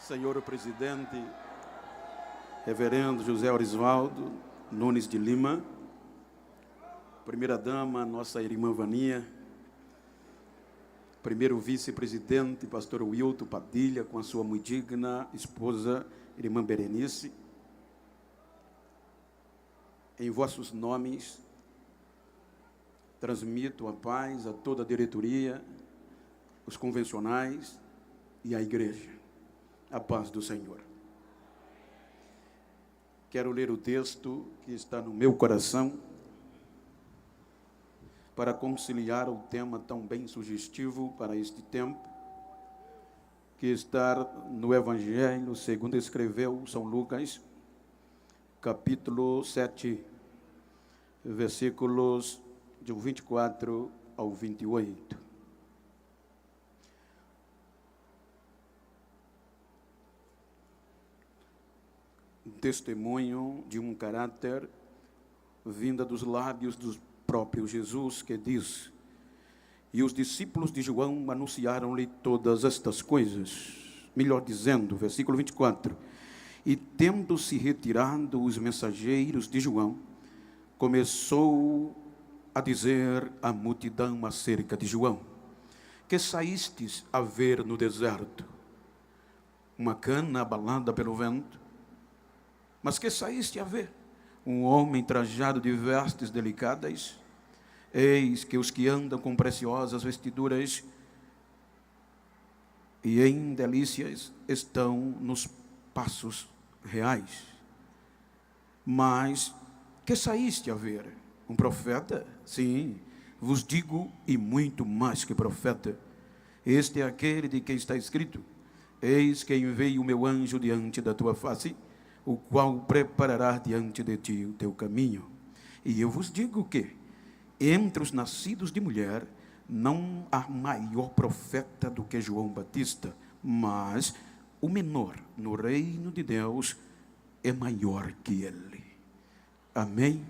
Senhor Presidente, Reverendo José Orisvaldo Nunes de Lima, Primeira-Dama, nossa irmã Vania, Primeiro Vice-Presidente, Pastor Wilton Padilha, com a sua muito digna esposa, irmã Berenice, em vossos nomes, transmito a paz a toda a diretoria, os convencionais e a igreja. A paz do Senhor. Quero ler o texto que está no meu coração para conciliar o tema tão bem sugestivo para este tempo, que está no Evangelho segundo escreveu São Lucas, capítulo 7, versículos de 24 ao 28. Testemunho de um caráter vinda dos lábios do próprio Jesus, que diz: e os discípulos de João anunciaram-lhe todas estas coisas. Melhor dizendo, versículo 24: e tendo-se retirado os mensageiros de João, começou a dizer à multidão acerca de João: que saístes a ver no deserto? Uma cana abalada pelo vento? Mas que saíste a ver? Um homem trajado de vestes delicadas? Eis que os que andam com preciosas vestiduras e em delícias estão nos passos reais. Mas que saíste a ver? Um profeta? Sim, vos digo, e muito mais que profeta. Este é aquele de quem está escrito: eis que enviei o meu anjo diante da tua face, o qual preparará diante de ti o teu caminho. E eu vos digo que, entre os nascidos de mulher, não há maior profeta do que João Batista, mas o menor no reino de Deus é maior que ele. Amém?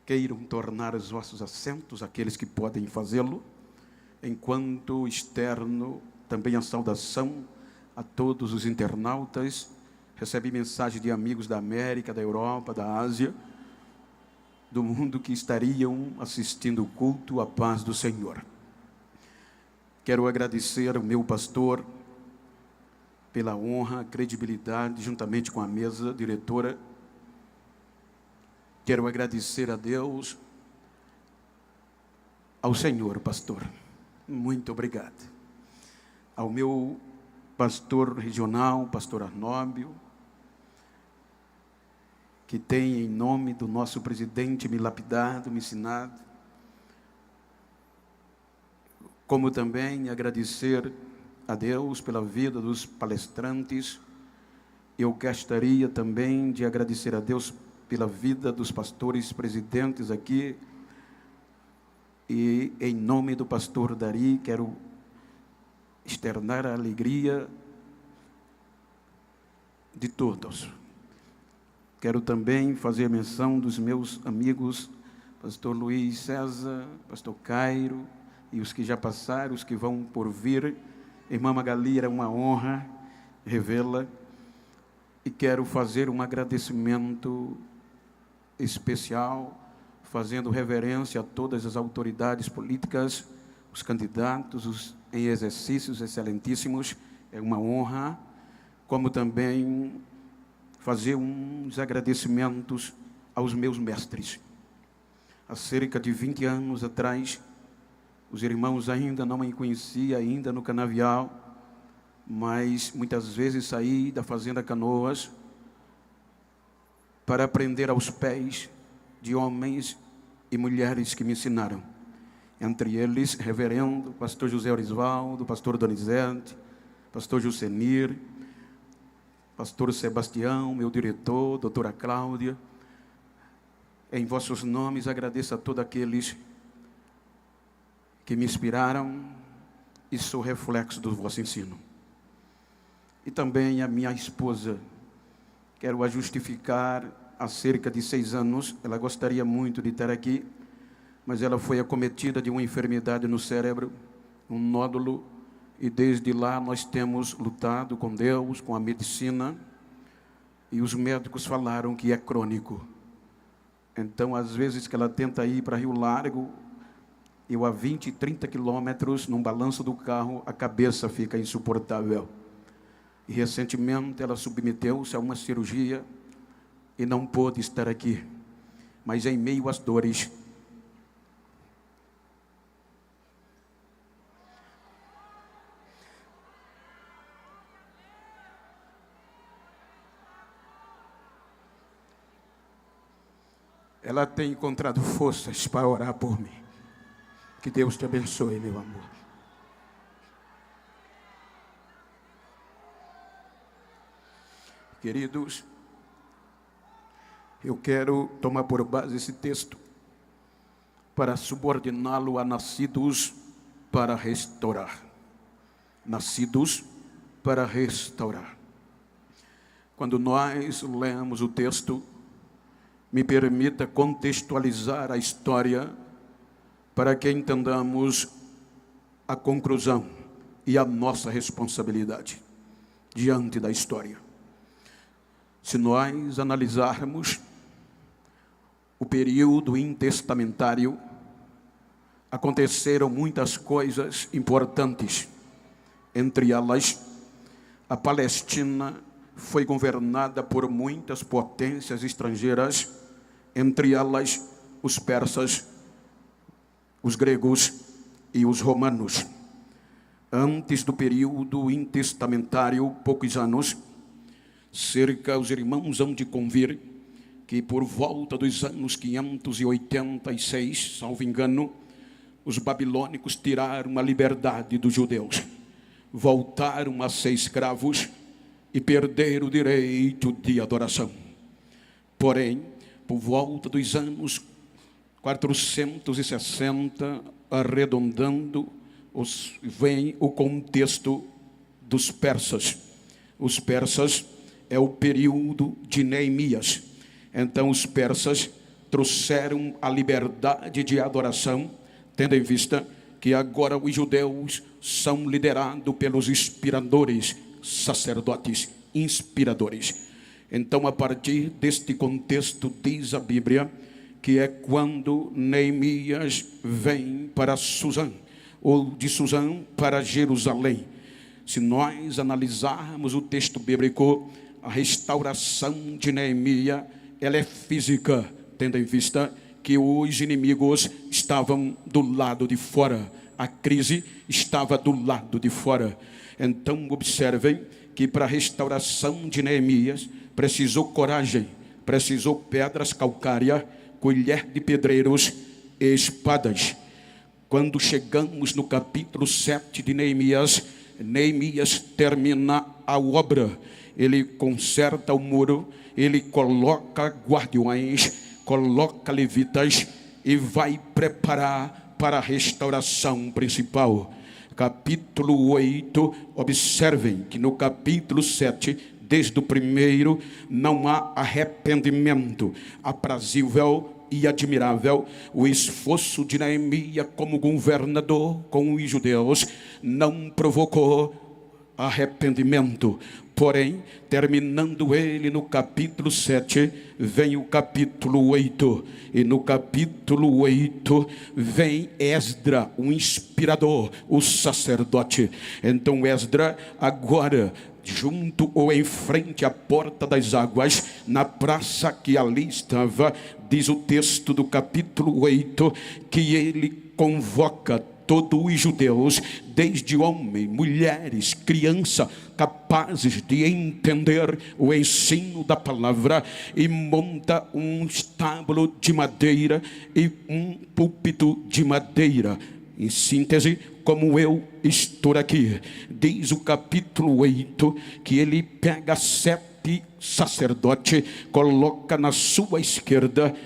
Queiram tornar os vossos assentos, aqueles que podem fazê-lo, enquanto externo também a saudação a todos os internautas. Recebi mensagem de amigos da América, da Europa, da Ásia, do mundo, que estariam assistindo o culto à paz do Senhor. Quero agradecer ao meu pastor pela honra, credibilidade, juntamente com a mesa diretora. Quero agradecer a Deus, ao Senhor, pastor. Muito obrigado. Ao meu pastor regional, pastor Arnóbio, que tem, em nome do nosso presidente, me lapidado, me ensinado. Como também agradecer a Deus pela vida dos palestrantes. Eu gostaria também de agradecer a Deus pela vida dos pastores presidentes aqui. E, em nome do pastor Dari, quero externar a alegria de todos. Quero também fazer menção dos meus amigos, pastor Luiz César, pastor Cairo, e os que já passaram, os que vão por vir. Irmã Magali, era uma honra revê-la. E quero fazer um agradecimento especial, fazendo reverência a todas as autoridades políticas, os candidatos, os em exercícios excelentíssimos. É uma honra, como também fazer uns agradecimentos aos meus mestres. Há cerca de 20 anos atrás, os irmãos ainda não me conheciam, ainda no canavial, mas muitas vezes saí da fazenda Canoas para aprender aos pés de homens e mulheres que me ensinaram. Entre eles, reverendo pastor José Orisvaldo, pastor Donizete, pastor Jusenir, pastor Sebastião, meu diretor, doutora Cláudia. Em vossos nomes agradeço a todos aqueles que me inspiraram e sou reflexo do vosso ensino. E também a minha esposa, quero a justificar. Há cerca de 6 anos, ela gostaria muito de estar aqui, mas ela foi acometida de uma enfermidade no cérebro, um nódulo, E desde lá nós temos lutado com Deus, com a medicina, e os médicos falaram que é crônico. Então, às vezes que ela tenta ir para Rio Largo, eu a 20, 30 quilômetros, num balanço do carro, a cabeça fica insuportável. E recentemente ela submeteu-se a uma cirurgia e não pôde estar aqui. Mas em meio às dores, ela tem encontrado forças para orar por mim. Que Deus te abençoe, meu amor. Queridos, eu quero tomar por base esse texto para subordiná-lo a nascidos para restaurar. Nascidos para restaurar. Quando nós lemos o texto, me permita contextualizar a história para que entendamos a conclusão e a nossa responsabilidade diante da história. Se nós analisarmos o período intestamentário, aconteceram muitas coisas importantes. Entre elas, a Palestina foi governada por muitas potências estrangeiras, entre elas os persas, os gregos e os romanos. Antes do período intestamentário, poucos anos, os irmãos hão de convir que por volta dos anos 586, salvo engano, os babilônicos tiraram a liberdade dos judeus, voltaram a ser escravos e perderam o direito de adoração. Porém, por volta dos anos 460, arredondando, vem o contexto dos persas. Os persas é o período de Neemias. Então os persas trouxeram a liberdade de adoração, tendo em vista que agora os judeus são liderados pelos inspiradores, sacerdotes inspiradores. Então, a partir deste contexto, diz a Bíblia, que é quando Neemias vem para Suzã, ou de Suzã para Jerusalém. Se nós analisarmos o texto bíblico, a restauração de Neemias, ela é física, tendo em vista que os inimigos estavam do lado de fora, a crise estava do lado de fora. Então observem que para a restauração de Neemias precisou coragem, precisou pedras calcárias, colher de pedreiros e espadas. Quando chegamos no capítulo 7 de Neemias, Neemias termina a obra. Ele conserta o muro, ele coloca guardiões, coloca levitas e vai preparar para a restauração principal. Capítulo 8, observem que no capítulo 7, desde o primeiro, não há arrependimento. Aprazível e admirável o esforço de Neemias como governador com os judeus não provocou arrependimento. Porém, terminando ele no capítulo 7, vem o capítulo 8. E no capítulo 8 vem Esdra, o inspirador, o sacerdote. Então Esdra agora, junto ou em frente à porta das águas, na praça que ali estava, diz o texto do capítulo 8, que ele convoca todos os judeus, desde homens, mulheres, crianças, capazes de entender o ensino da palavra, e monta um estábulo de madeira e um púlpito de madeira. Em síntese, como eu estou aqui, diz o capítulo 8, que ele pega 7 sacerdotes, coloca na sua esquerda,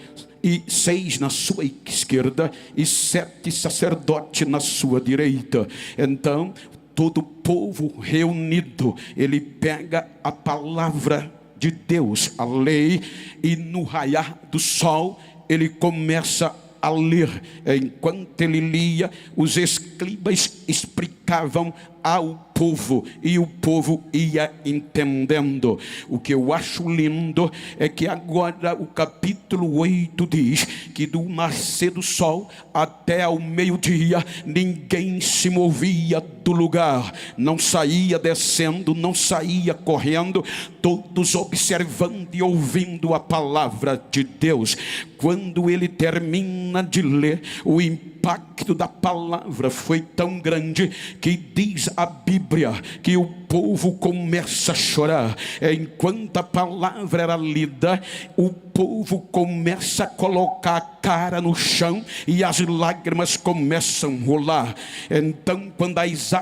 e 6 na sua esquerda, e 7 sacerdotes na sua direita. Então, todo o povo reunido, ele pega a palavra de Deus, a lei, e no raiar do sol, ele começa a ler. Enquanto ele lia, os escribas explicavam explicavam ao povo, e o povo ia entendendo. O que eu acho lindo é que agora o capítulo 8 diz que do nascer do sol até ao meio-dia ninguém se movia do lugar, não saía descendo, não saía correndo, todos observando e ouvindo a palavra de Deus. Quando ele termina de ler, o impacto da palavra foi tão grande que diz a Bíblia que o povo começa a chorar. Enquanto a palavra era lida, o povo começa a colocar a cara no chão e as lágrimas começam a rolar. Então, quando as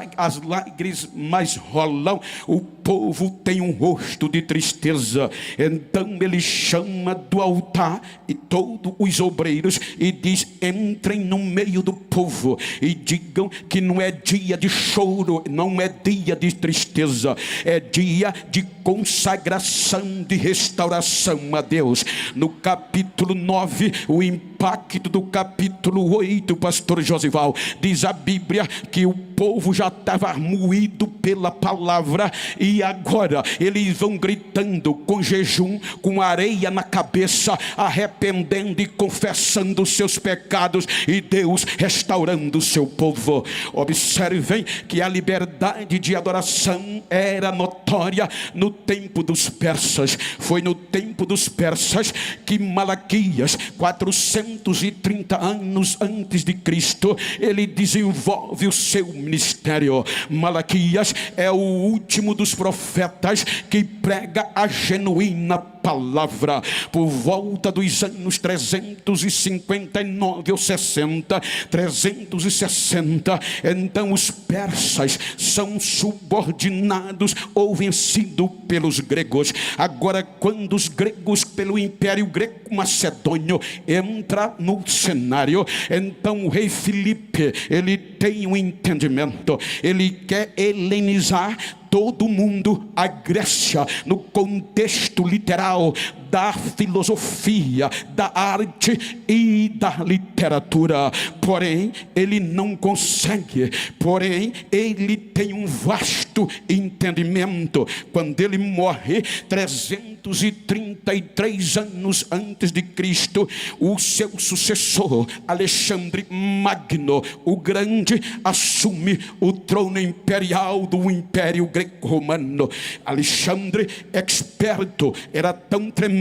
lágrimas rolam, o povo tem um rosto de tristeza. Então ele chama do altar e todos os obreiros e diz: entrem no meio do povo e digam que não é dia de choro, não é dia de tristeza, é dia de consagração, de restauração a Deus. No capítulo 9, o impacto do capítulo 8, pastor Josival, diz a Bíblia que o povo já estava moído pela palavra, e agora eles vão gritando com jejum, com areia na cabeça, arrependendo e confessando os seus pecados, e Deus restaurando o seu povo. Observem que a liberdade de adoração era notória no tempo dos persas. Foi no tempo dos persas que Malaquias, 430 anos antes de Cristo, ele desenvolve o seu ministério. Malaquias é o último dos profetas que prega a genuína palavra. Por volta dos anos 359 ou 360, então os persas são subordinados ou vencidos pelos gregos. Agora, quando os gregos, pelo Império Greco-Macedônio, entra no cenário, então o rei Filipe, ele tem um entendimento, ele quer helenizar todo mundo, a Grécia, no contexto literal da filosofia, da arte e da literatura. Porém, ele não consegue. Porém, ele tem um vasto entendimento. Quando ele morre, 333 anos antes de Cristo, o seu sucessor, Alexandre Magno, o Grande, assume o trono imperial do Império Greco-Romano. Alexandre, experto, era tão tremendo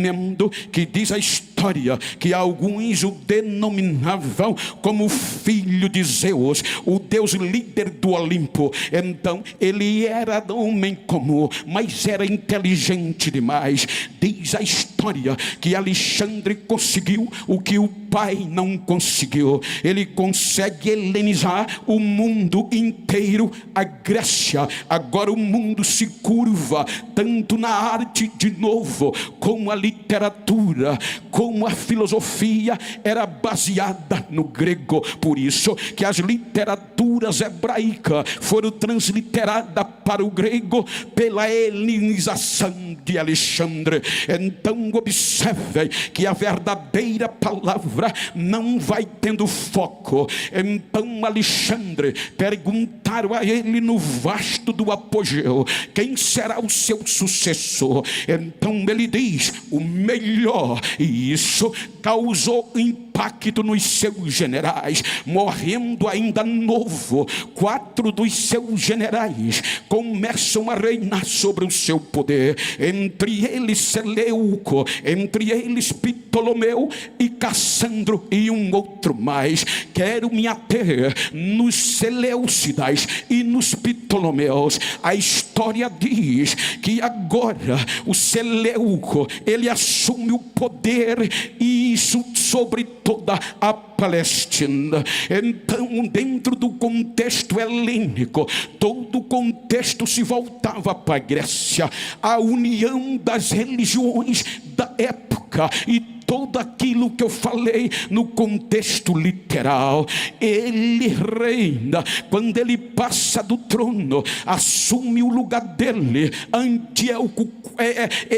que diz a história que alguns o denominavam como filho de Zeus, o deus líder do Olimpo. Então ele era homem comum, mas era inteligente demais. Diz a história que Alexandre conseguiu o que o pai não conseguiu. Ele consegue helenizar o mundo inteiro, a Grécia. Agora o mundo se curva tanto na arte, de novo, como a literatura, como a filosofia era baseada no grego. Por isso que as literaturas hebraicas foram transliteradas para o grego pela helenização de Alexandre. Então observe que a verdadeira palavra não vai tendo foco. Então Alexandre, perguntaram a ele no vasto do apogeu: quem será o seu sucessor? Então ele diz: o melhor. E isso causou impacto nos seus generais. Morrendo ainda novo, 4 dos seus generais começam a reinar sobre o seu poder. Entre eles Seleuco, entre eles Ptolomeu e Cassandro e um outro mais. Quero me ater nos Seleucidas e nos Ptolomeus. A história diz que agora o Seleuco, ele assume o poder, e isso sobre toda a Palestina. Então, dentro do contexto helênico, todo o contexto se voltava para a Grécia, a união das religiões da época e tudo aquilo que eu falei no contexto literal. Ele reina. Quando ele passa do trono, assume o lugar dele. Antíoco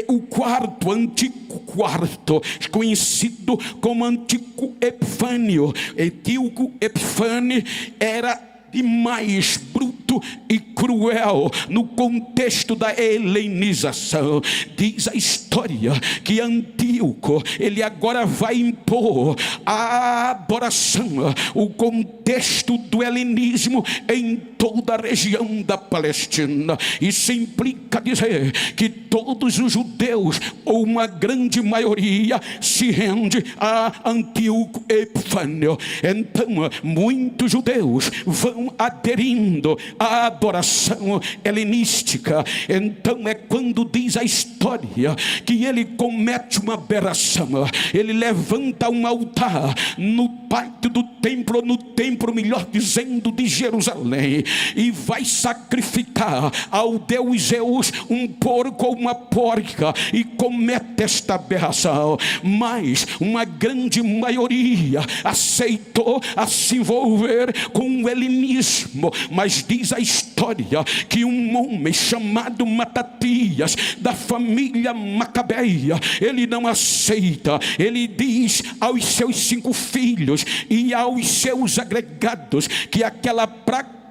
o quarto, antigo quarto, conhecido como Antigo Epifânio. Antíoco Epifânio era demais, bruto violento e cruel no contexto da helenização. Diz a história que Antíoco, ele agora vai impor a adoração, o contexto do helenismo em toda a região da Palestina. Isso implica dizer que todos os judeus, ou uma grande maioria, se rende a Antíoco Epifânio. Então muitos judeus vão aderindo à adoração helenística. Então é quando diz a história que ele comete uma aberração. Ele levanta um altar no pátio do templo, ou no templo, melhor dizendo, de Jerusalém, e vai sacrificar ao deus Zeus um porco ou uma porca, e comete esta aberração. Mas uma grande maioria aceitou a se envolver com o helenismo. Mas diz a história que um homem chamado Matatias, da família Macabeia, ele não aceita. Ele diz aos seus 5 filhos e aos seus agregados que aquela prática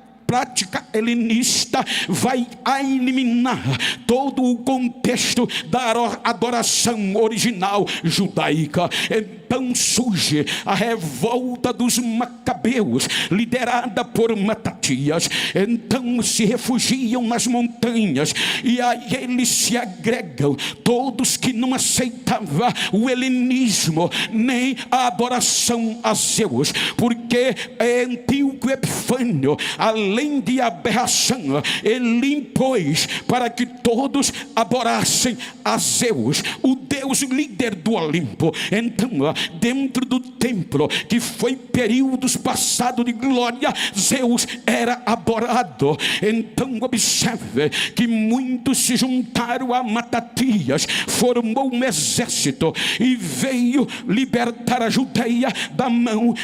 helenista vai eliminar todo o contexto da adoração original judaica. Então surge a revolta dos macabeus, liderada por Matatias. Então se refugiam nas montanhas, e a eles se agregam todos que não aceitavam o helenismo nem a adoração a Zeus, porque Antíoco Epifânio, além de aberração, ele impôs para que todos adorassem a Zeus, o Deus líder do Olimpo. Então, dentro do templo, que foi períodos passados de glória, Zeus era adorado. Então observe que muitos se juntaram a Matatias, formou um exército e veio libertar a Judeia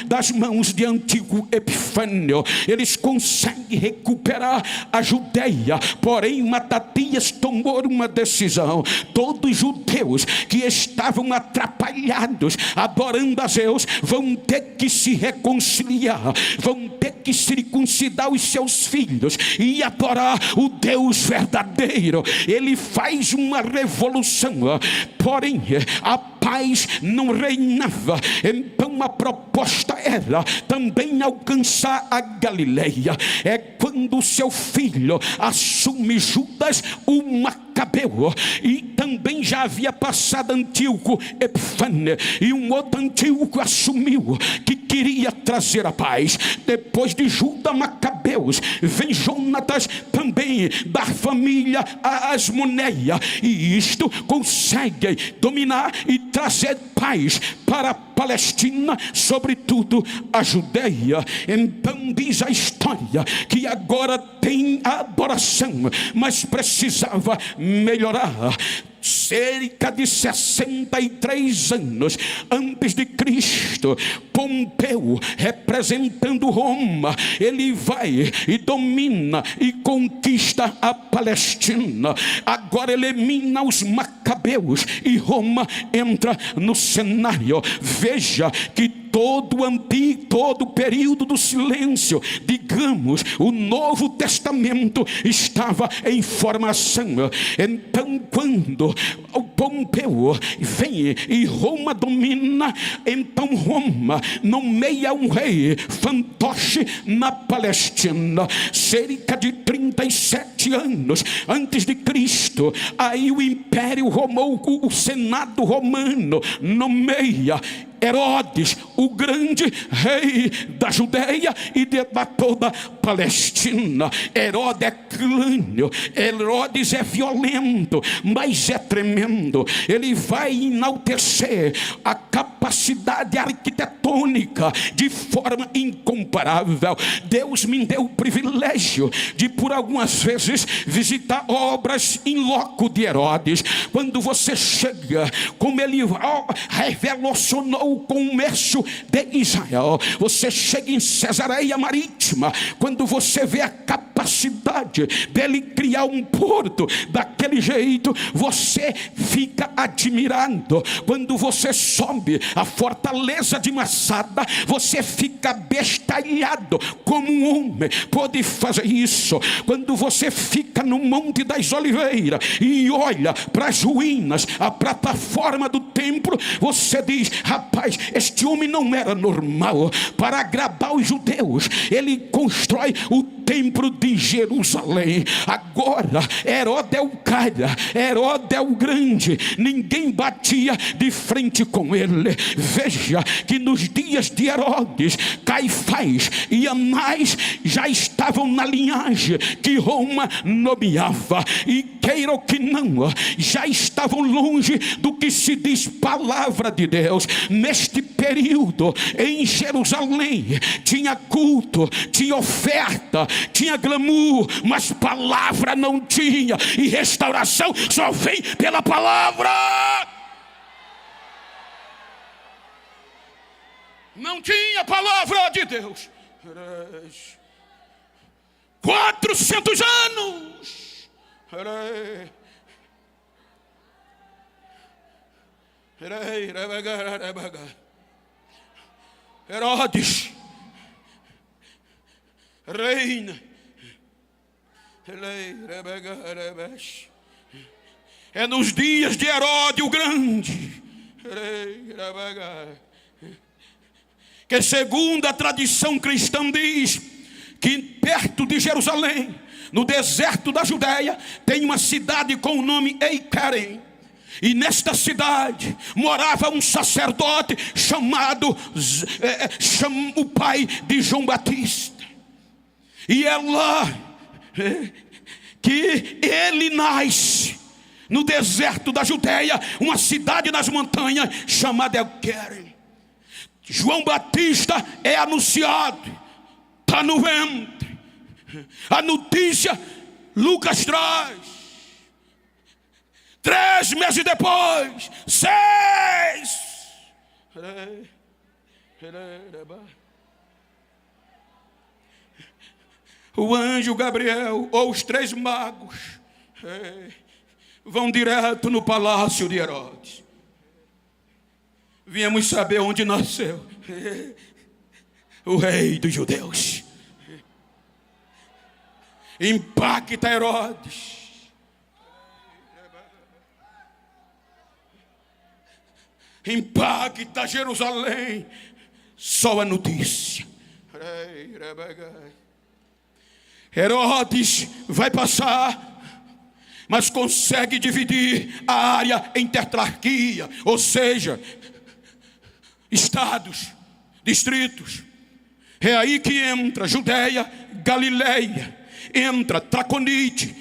das mãos de Antíoco Epifânio. Eles conseguem recuperar a Judeia, porém Matatias tomou uma decisão. Todos os judeus que estavam atrapalhados adorando a Zeus vão ter que se reconciliar, vão ter que circuncidar os seus filhos e adorar o Deus verdadeiro. Ele faz uma revolução, porém a paz não reinava. Então a proposta era também alcançar a Galileia. É quando o seu filho assume Judas, o Macabeu, e também já havia passado Antíoco Epifânio, e um outro Antíoco assumiu que queria trazer a paz. Depois de Judas Macabeus vem Jonatas, também da família Asmoneia, e isto consegue dominar e trazer paz para a Palestina, sobretudo a Judeia. Então diz a história que agora tem a adoração, mas precisava melhorar. Cerca de 63 anos antes de Cristo, Pompeu, representando Roma, ele vai e domina e conquista a Palestina. Agora elimina os macabeus e Roma entra no cenário. Veja que todo o período do silêncio, digamos, o Novo Testamento estava em formação. Então quando o Pompeu vem e Roma domina, então Roma nomeia um rei fantoche na Palestina. Cerca de 37 anos antes de Cristo, aí o Império Romano, o Senado Romano nomeia Herodes, o grande rei da Judeia e da toda a Palestina. Herodes é clânio, Herodes é violento, mas é tremendo. Ele vai enaltecer a capacidade arquitetônica de forma incomparável. Deus me deu o privilégio de por algumas vezes visitar obras em loco de Herodes. Quando você chega, como ele revolucionou o comércio de Israel, você chega em Cesareia Marítima, quando você vê a capacidade capacidade dele criar um porto daquele jeito, você fica admirado. Quando você sobe a fortaleza de Massada, você fica bestalhado. Como um homem pode fazer isso? Quando você fica no Monte das Oliveiras e olha para as ruínas, a plataforma do templo, você diz: rapaz, este homem não era normal. Para agradar os judeus, ele constrói o templo de Jerusalém. Agora Herodes é o cara, Herodes é o grande, ninguém batia de frente com ele. Veja que nos dias de Herodes, Caifás e Anás já estavam na linhagem que Roma nomeava, e queira ou que não, já estavam longe do que se diz palavra de Deus. Neste período em Jerusalém tinha culto, tinha oferta, tinha glamour, mas palavra não tinha, e restauração só vem pela palavra. Não tinha palavra de Deus. 400 anos. Herodes reina. É nos dias de Herodes o Grande que, segundo a tradição cristã, diz que perto de Jerusalém, no deserto da Judéia, tem uma cidade com o nome Eicarém. E nesta cidade morava um sacerdote chamado o pai de João Batista. E é lá que ele nasce, no deserto da Judéia, uma cidade nas montanhas chamada Eicarém. João Batista é anunciado, está no ventre. A notícia Lucas traz. 3 meses depois, 6. O anjo Gabriel ou os 3 magos vão direto no palácio de Herodes. Viemos saber onde nasceu o rei dos judeus. Impacta Herodes. Impacta Jerusalém. Só a notícia. Herodes vai passar, mas consegue dividir a área em tetrarquia, ou seja, estados, distritos. É aí que entra Judeia, Galileia, entra Traconite,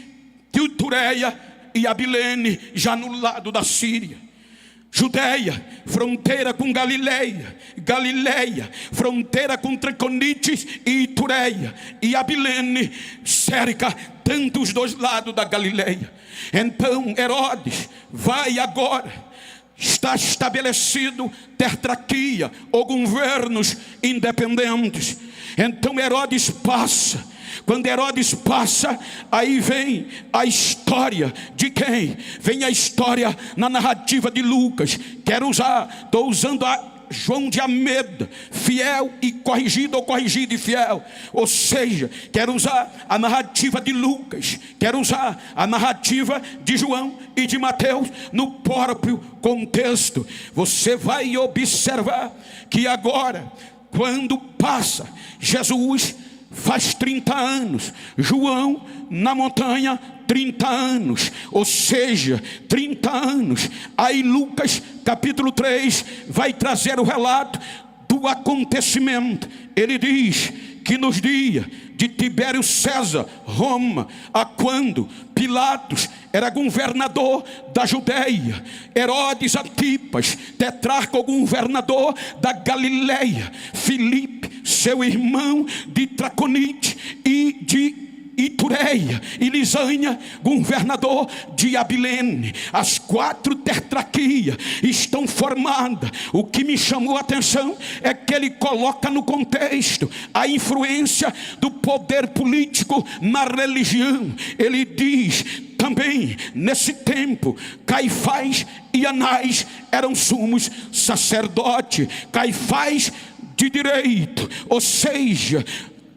Titureia e Abilene, já no lado da Síria. Judeia, fronteira com Galileia, Galileia, fronteira com Traconite e Itureia, e Abilene cerca tanto os 2 lados da Galileia. Então Herodes vai agora, está estabelecido tetrarquia ou governos independentes. Então Herodes passa. Quando Herodes passa, aí vem a história de quem? Vem a história na narrativa de Lucas. Estou usando a João de Almeida, fiel e corrigido, ou corrigido e fiel. Ou seja, quero usar a narrativa de Lucas, quero usar a narrativa de João e de Mateus no próprio contexto. Você vai observar que agora, quando passa, Jesus faz 30 anos, João na montanha 30 anos, ou seja, 30 anos. Aí Lucas capítulo 3 vai trazer o relato do acontecimento. Ele diz que nos dias de Tibério César, Roma, a quando Pilatos era governador da Judéia, Herodes Antipas, tetrarca ou governador da Galileia, Filipe, seu irmão de Traconite e de Itureia e Lisânia, governador de Abilene. As 4 tetrarquias estão formadas. O que me chamou a atenção é que ele coloca no contexto a influência do poder político na religião. Ele diz também, nesse tempo, Caifás e Anás eram sumos sacerdotes. Caifás de direito, ou seja,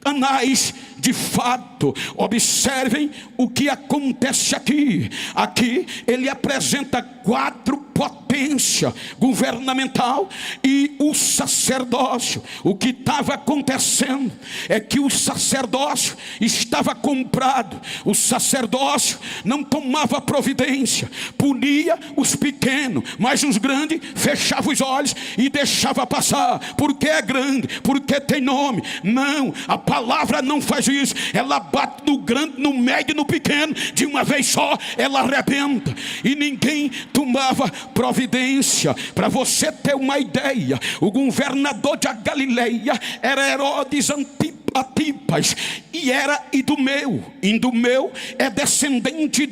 Anás de fato. Observem o que acontece aqui. Aqui ele apresenta 4 potências: governamental e o sacerdócio. O que estava acontecendo é que o sacerdócio estava comprado. O sacerdócio não tomava providência, punia os pequenos, mas os grandes fechava os olhos e deixava passar, porque é grande, porque tem nome. Não, a palavra não faz isso. Ela bate no grande, no médio e no pequeno. De uma vez só ela arrebenta. E ninguém tomava providência. Para você ter uma ideia, o governador da Galileia era Herodes Antipas, e era Idumeu. Idumeu é descendente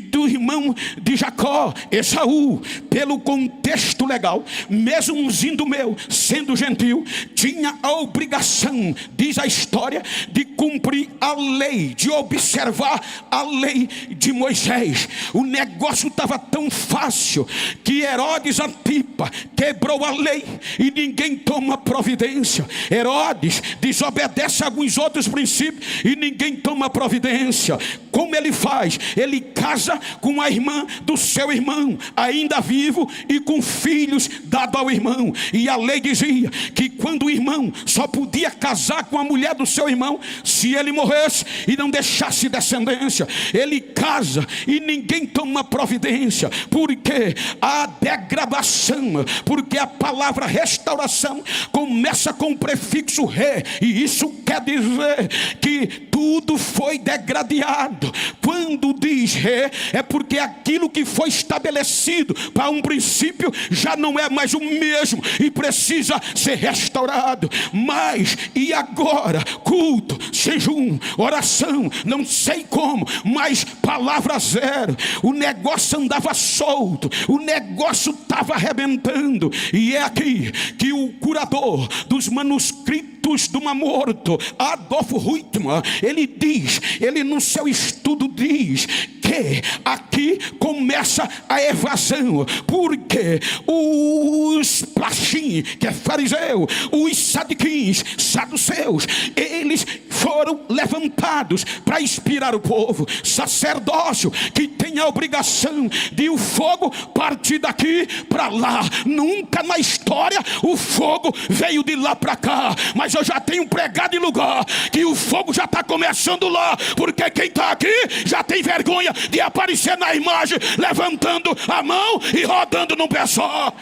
do irmão de Jacó, Esaú. Pelo contexto legal, mesmo um Idumeu sendo gentil, tinha a obrigação, diz a história, de cumprir a lei, de observar a lei de Moisés. O negócio estava tão fácil que Herodes Antipas quebrou a lei e ninguém toma providência. Herodes desobedece a alguns outros princípios e ninguém toma providência. Como ele faz? Ele casa com a irmã do seu irmão, ainda vivo, e com filhos dados ao irmão. E a lei dizia que quando o irmão só podia casar com a mulher do seu irmão se ele morresse e não deixasse descendência. Ele casa e ninguém toma providência, porque a degradação, porque a palavra restauração começa com o prefixo re, e isso quer dizer que tudo foi degradado. Quando diz re, é porque aquilo que foi estabelecido para um princípio já não é mais o mesmo e precisa ser restaurado. Mas e agora? Culto, jejum, oração, não sei como, mas palavra zero. O negócio andava solto, o negócio estava arrebentando. E é aqui que o curador dos manuscritos do Mar Morto, Adolfo Huitman, ele no seu estudo diz que aqui começa a evasão, porque os plachim, que é fariseu, os sadiquins, saduceus, eles foram levantados para inspirar o povo. Sacerdócio que tem a obrigação de o fogo partir daqui para lá. Nunca na história o fogo veio de lá para cá, mas eu já tenho pregado em lugar que o fogo já está começando lá, porque quem está aqui já tem vergonha de aparecer na imagem levantando a mão e rodando num pé só.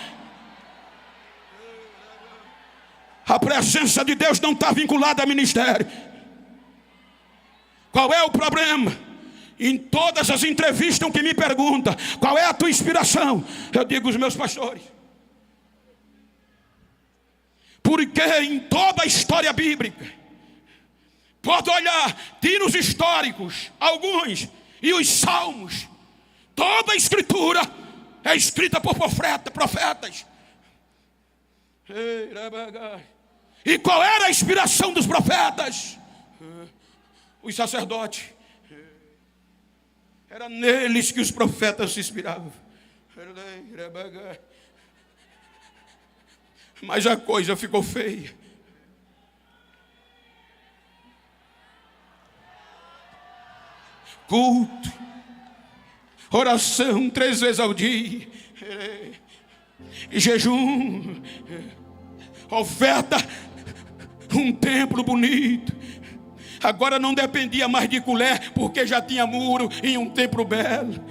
A presença de Deus não está vinculada a ministério. Qual é o problema? Em todas as entrevistas que me perguntam qual é a tua inspiração, eu digo os meus pastores. Porque em toda a história bíblica, pode olhar, tira os históricos, alguns, e os salmos, toda a escritura é escrita por profetas. E qual era a inspiração dos profetas? Os sacerdotes. Era neles que os profetas se inspiravam. Mas a coisa ficou feia. Culto, oração 3 vezes ao dia, jejum, oferta, um templo bonito. Agora não dependia mais de colher, porque já tinha muro em um templo belo.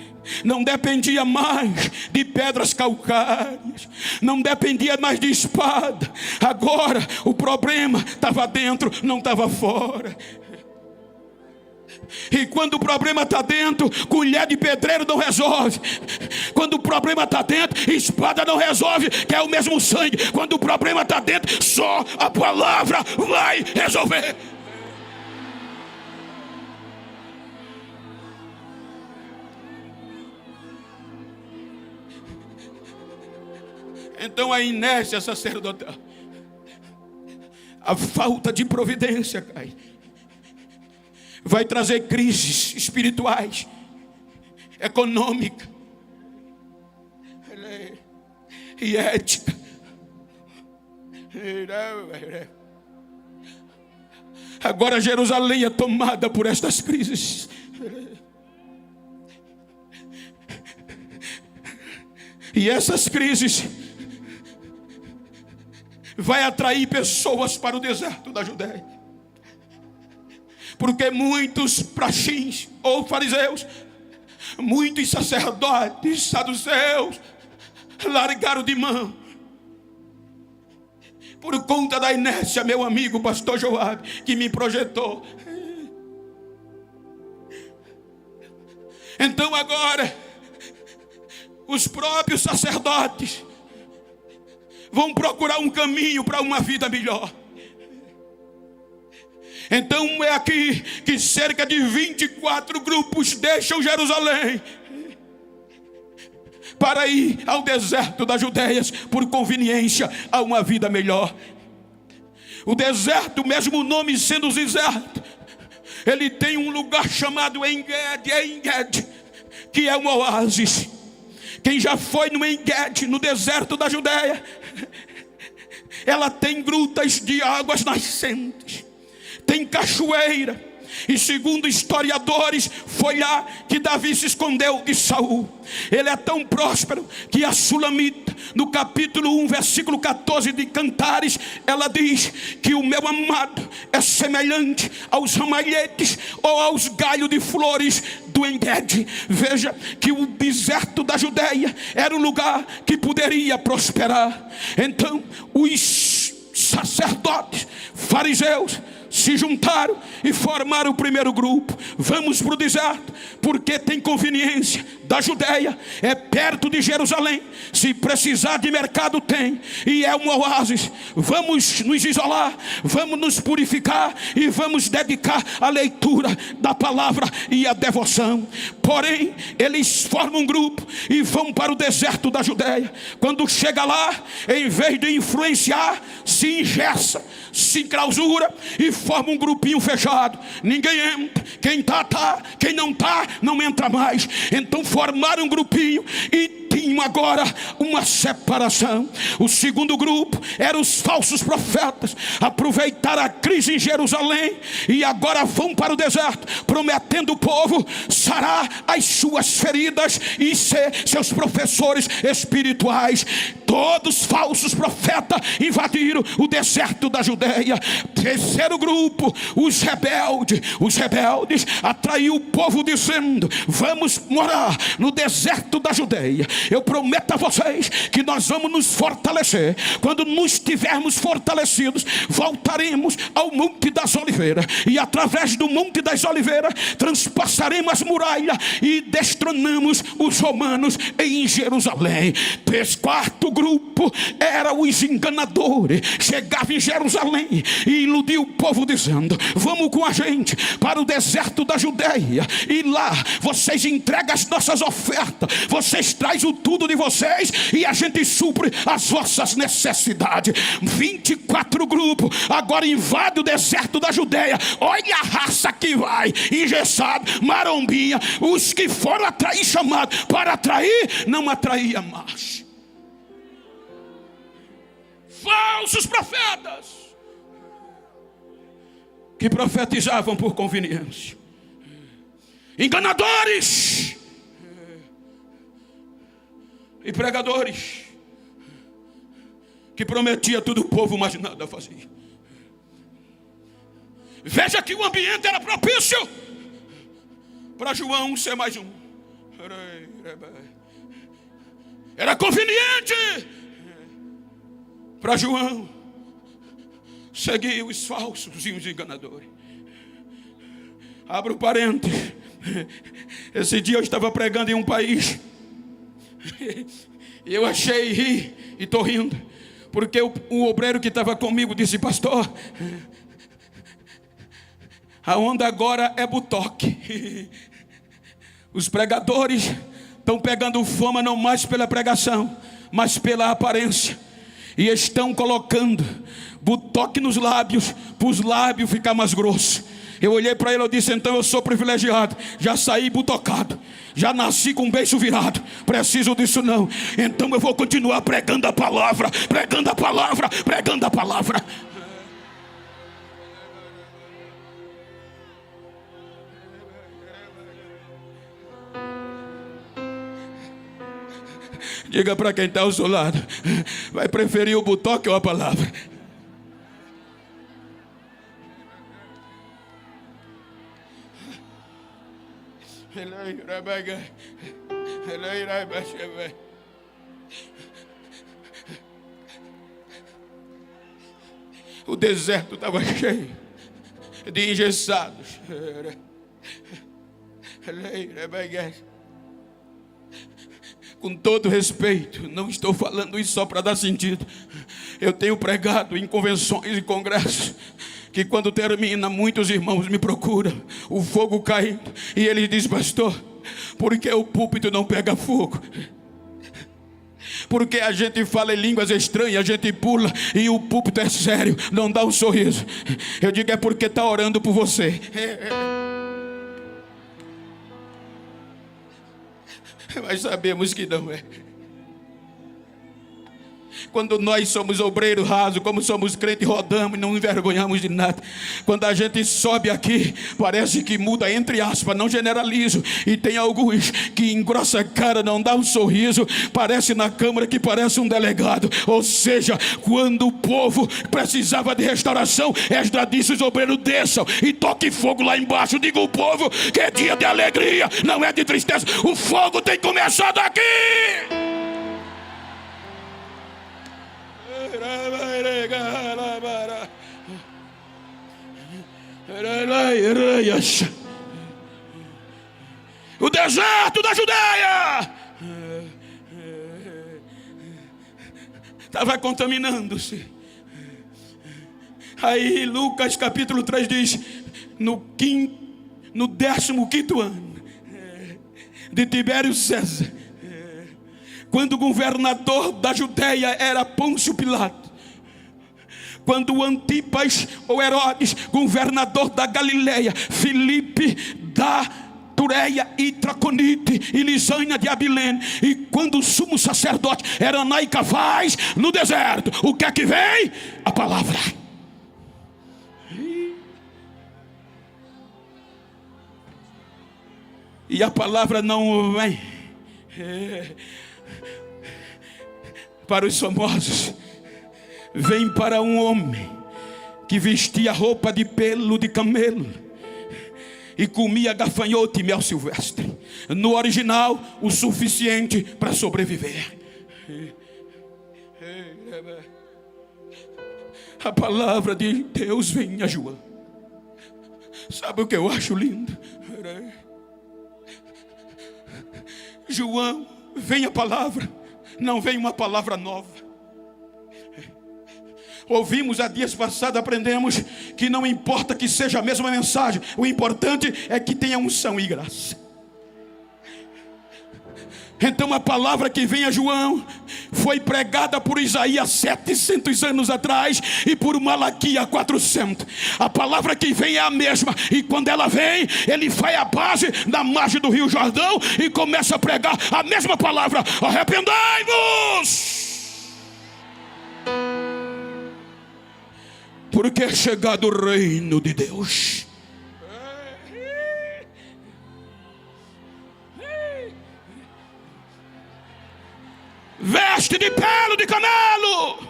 Não dependia mais de pedras calcárias, não dependia mais de espada. Agora o problema estava dentro, não estava fora. E quando o problema está dentro, colher de pedreiro não resolve. Quando o problema está dentro, espada não resolve, que é o mesmo sangue. Quando o problema está dentro, só a palavra vai resolver. Então a inércia sacerdotal, a falta de providência, cai, vai trazer crises espirituais, econômica e ética. Agora Jerusalém é tomada por estas crises. E essas crises vai atrair pessoas para o deserto da Judéia. Porque muitos praxins ou fariseus, muitos sacerdotes, saduceus, largaram de mão. Por conta da inércia, meu amigo pastor Joab, que me projetou. Então agora, os próprios sacerdotes vão procurar um caminho para uma vida melhor. Então é aqui que cerca de 24 grupos deixam Jerusalém para ir ao deserto das Judeias por conveniência a uma vida melhor. O deserto, mesmo o nome sendo deserto, ele tem um lugar chamado En-Gedi, que é um oásis. Quem já foi no En-Gedi, no deserto da Judéia, ela tem grutas de águas nascentes, tem cachoeira. E segundo historiadores, foi lá que Davi se escondeu de Saul. Ele é tão próspero que a Sulamita, no capítulo 1, versículo 14 de Cantares, ela diz que o meu amado é semelhante aos ramalhetes ou aos galhos de flores do En-Gedi. Veja que o deserto da Judéia era o lugar que poderia prosperar. Então os sacerdotes, fariseus, se juntaram e formaram o primeiro grupo. Vamos para o deserto, porque tem conveniência da Judéia, é perto de Jerusalém, se precisar de mercado tem, e é um oásis. Vamos nos isolar, vamos nos purificar e vamos dedicar à leitura da palavra e à devoção. Porém, eles formam um grupo e vão para o deserto da Judéia. Quando chega lá, em vez de influenciar, se engessa, se clausura e forma um grupinho fechado. Ninguém entra, quem tá, quem não tá, não entra mais. Então formaram um grupinho e tinham agora uma separação. O segundo grupo eram os falsos profetas. Aproveitaram a crise em Jerusalém e agora vão para o deserto, prometendo o povo sarar as suas feridas e ser seus professores espirituais. Todos falsos profetas invadiram o deserto da Judéia. Terceiro grupo, os rebeldes. Os rebeldes atraiu o povo dizendo: vamos morar no deserto da Judéia. Eu prometo a vocês que nós vamos nos fortalecer. Quando nos tivermos fortalecidos, voltaremos ao Monte das Oliveiras, e através do Monte das Oliveiras transpassaremos as muralhas e destronamos os romanos em Jerusalém. Quarto grupo era os enganadores. Chegava em Jerusalém e iludia o povo dizendo: vamos com a gente para o deserto da Judéia, e lá vocês entregam as nossas ofertas, vocês trazem o tudo de vocês e a gente supre as vossas necessidades. 24 grupos agora invadem o deserto da Judéia. Olha a raça que vai, engessado, marombinha. Os que foram atrair, chamados para atrair, não atraía mais. Falsos profetas que profetizavam por conveniência, enganadores e pregadores que prometia tudo o povo, mas nada fazia. Veja que o ambiente era propício para João ser mais um. Era conveniente para João seguir os falsos e os enganadores. Abro parênteses. Esse dia eu estava pregando em um país e eu achei rir, e estou rindo, porque o obreiro que estava comigo disse: pastor, a onda agora é butoque. Os pregadores estão pegando fama não mais pela pregação, mas pela aparência. E estão colocando botox nos lábios, para os lábios ficar mais grossos. Eu olhei para ele e disse: então eu sou privilegiado, já saí butocado, já nasci com o beiço virado, preciso disso não. Então eu vou continuar pregando a palavra, pregando a palavra, pregando a palavra. Diga para quem está ao seu lado: vai preferir o botox ou a palavra? O deserto estava cheio de engessados. Com todo respeito, não estou falando isso só para dar sentido. Eu tenho pregado em convenções e congressos que quando termina, muitos irmãos me procuram, o fogo caindo, e eles dizem: pastor, por que o púlpito não pega fogo? Porque a gente fala em línguas estranhas, a gente pula e o púlpito é sério, não dá um sorriso. Eu digo: é porque está orando por você. Mas sabemos que não é. Quando nós somos obreiros rasos, como somos crentes, rodamos e não envergonhamos de nada. Quando a gente sobe aqui, parece que muda, entre aspas, não generalizo. E tem alguns que engrossa a cara, não dá um sorriso, parece na câmara que parece um delegado. Ou seja, quando o povo precisava de restauração, Esdras disse: os obreiros desçam e toquem fogo lá embaixo. Diga ao povo que é dia de alegria, não é de tristeza. O fogo tem que começar daqui. O deserto da Judeia estava contaminando-se. Aí Lucas capítulo 3 diz: no 15º ano de Tibério César, quando o governador da Judeia era Pôncio Pilato, quando Antipas ou Herodes, governador da Galileia, Filipe da Tureia e Traconite e Lisânia de Abilene, e quando o sumo sacerdote era Anás e Cafás no deserto, o que é que vem? A palavra. E a palavra não vem para os famosos, vem para um homem que vestia roupa de pelo de camelo e comia gafanhoto e mel silvestre. No original, o suficiente para sobreviver. A palavra de Deus vem a João. Sabe o que eu acho lindo? João, vem a palavra, não vem uma palavra nova. Ouvimos há dias passados, aprendemos que não importa que seja a mesma mensagem, o importante é que tenha unção e graça. Então a palavra que vem a João foi pregada por Isaías 700 anos atrás e por Malaquias 400. A palavra que vem é a mesma, e quando ela vem, ele vai à base da margem do Rio Jordão e começa a pregar a mesma palavra: arrependai-vos, porque é chegado o reino de Deus. Veste de pelo de camelo,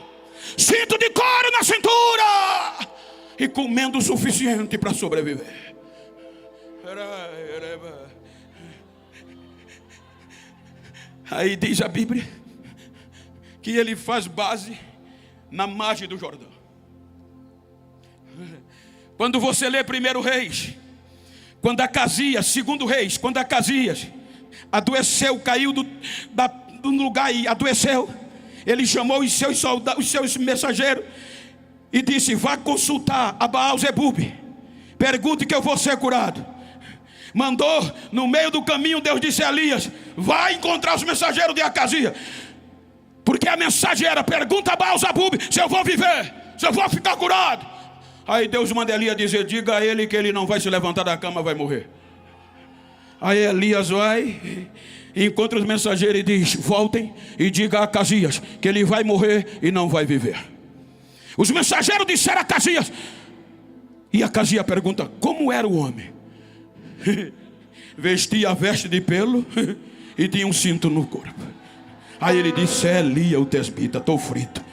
cinto de couro na cintura, e comendo o suficiente para sobreviver. Aí diz a Bíblia que ele faz base na margem do Jordão. Quando você lê 1 Reis, quando Acasias, 2 Reis, quando Acasias adoeceu, caiu do lugar e adoeceu, ele chamou os seus soldados, os seus mensageiros, e disse: vá consultar a Baal-Zebub, pergunte que eu vou ser curado. mandou no meio do caminho. Deus disse a Elias: vai encontrar os mensageiros de Acasias, porque a mensagem era: pergunta a Baal-Zebub se eu vou viver, se eu vou ficar curado. Aí Deus manda Elias dizer: diga a ele que ele não vai se levantar da cama, vai morrer. Aí Elias vai, encontra os mensageiros e diz: voltem e diga a Acasias que ele vai morrer e não vai viver. Os mensageiros disseram a Acasias, e Acasias pergunta: como era o homem? Vestia a veste de pelo e tinha um cinto no corpo. Aí ele disse: é Elias o tesbita, estou frito.